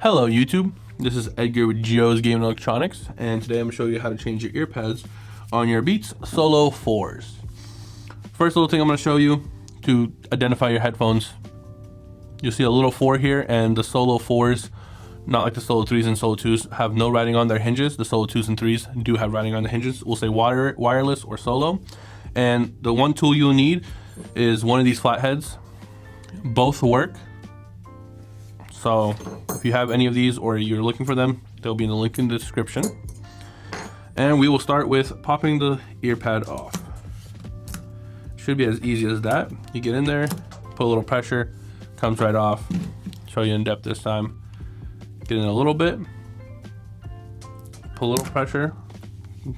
Hello YouTube, this is Edgar with Joe's Game Electronics, and today I'm going to show you how to change your ear pads on your Beats Solo 4s. First little thing I'm going to show you to identify your headphones. You'll see a little 4 here, and the Solo 4s, not like the Solo 3s and Solo 2s, have no writing on their hinges. The Solo 2s and 3s do have writing on the hinges. We'll say wireless or Solo. And the one tool you'll need is one of these flatheads. Both work. So if you have any of these or you're looking for them, they'll be in the link in the description. And we will start with popping the ear pad off. Should be as easy as that. You get in there, put a little pressure, comes right off. Show you in depth this time. Get in a little bit, put a little pressure.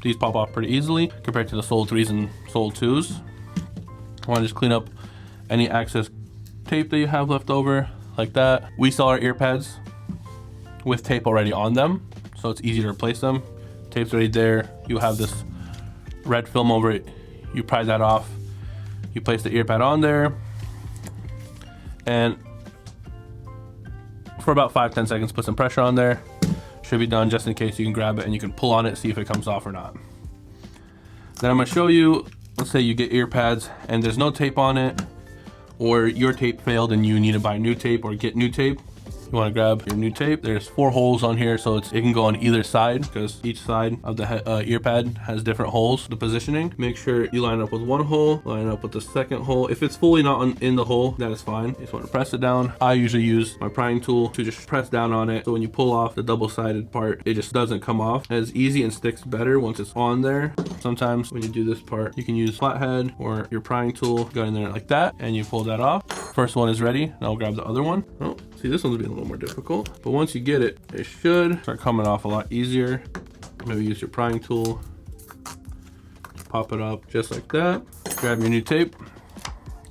These pop off pretty easily compared to the Solo 3s and Solo 2s. I want to just clean up any excess tape that you have left over. Like that. We sell our ear pads with tape already on them, so it's easy to replace them. Tape's already there. You have this red film over it. You pry that off. You place the ear pad on there, and for about 5-10 seconds, put some pressure on there. Should be done. Just in case, you can grab it and you can pull on it, see if it comes off or not. Then I'm going to show you, let's say you get ear pads and there's no tape on it, or your tape failed and you need to buy new tape or get new tape. You want to grab your new tape. There's 4 holes on here, so it can go on either side because each side of the ear pad has different holes. The positioning, make sure you line up with one hole, line up with the second hole. If it's fully not in the hole, that is fine. You just want to press it down. I usually use my prying tool to just press down on it, so when you pull off the double-sided part, it just doesn't come off. And it's easy and sticks better once it's on there. Sometimes when you do this part, you can use flathead or your prying tool. Go in there like that, and you pull that off. First one is ready. Now I'll grab the other one. Oh, see, this one's being a little more difficult, but once you get it, it should start coming off a lot easier. Maybe use your prying tool, pop it up just like that. Grab your new tape,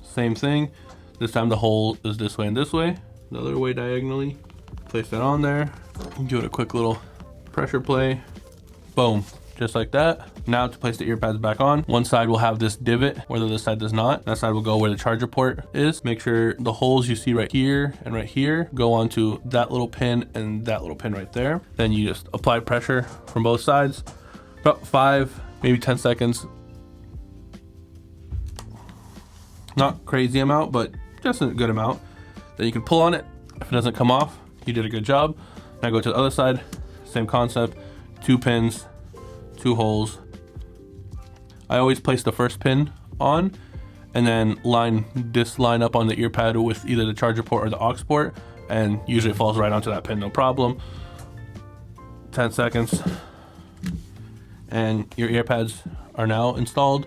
same thing. This time the hole is this way and this way, the other way diagonally. Place that on there, give it a quick little pressure play, boom, just like that. Now to place the ear pads back on, one side will have this divot where the other side does not. That side will go where the charger port is. Make sure the holes you see right here and right here go onto that little pin and that little pin right there. Then you just apply pressure from both sides, about 5, maybe 10 seconds. Not crazy amount, but just a good amount. Then you can pull on it. If it doesn't come off, you did a good job. Now go to the other side, same concept, 2 pins, 2 holes. I always place the first pin on and then line this line up on the ear pad with either the charger port or the aux port, and usually it falls right onto that pin, no problem. 10 seconds and your ear pads are now installed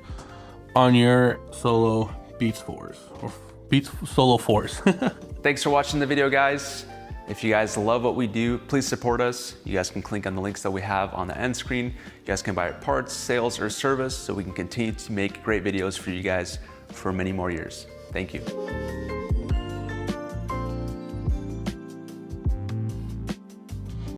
on your Solo Beats 4s or Beats Solo 4s. Thanks for watching the video, guys. If you guys love what we do, please support us. You guys can click on the links that we have on the end screen. You guys can buy parts, sales, or service so we can continue to make great videos for you guys for many more years. Thank you.